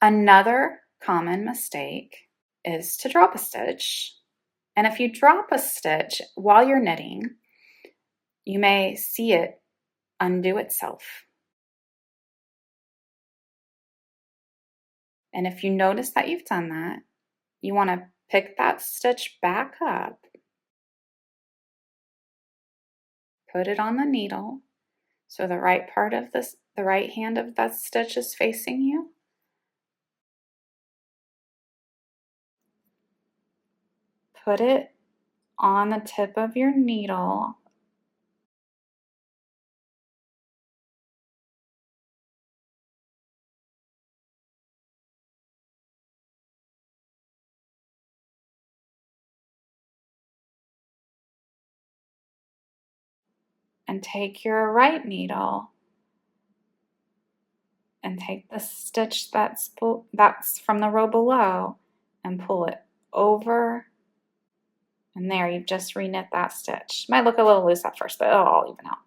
Another common mistake is to drop a stitch. And if you drop a stitch while you're knitting, you may see it undo itself. And if you notice that you've done that, you want to pick that stitch back up, put it on the needle so the right hand of that stitch is facing you. Put it on the tip of your needle. And take your right needle and take the stitch that's from the row below and pull it over. And there, you've just reknit that stitch. Might look a little loose at first, but it'll all even out.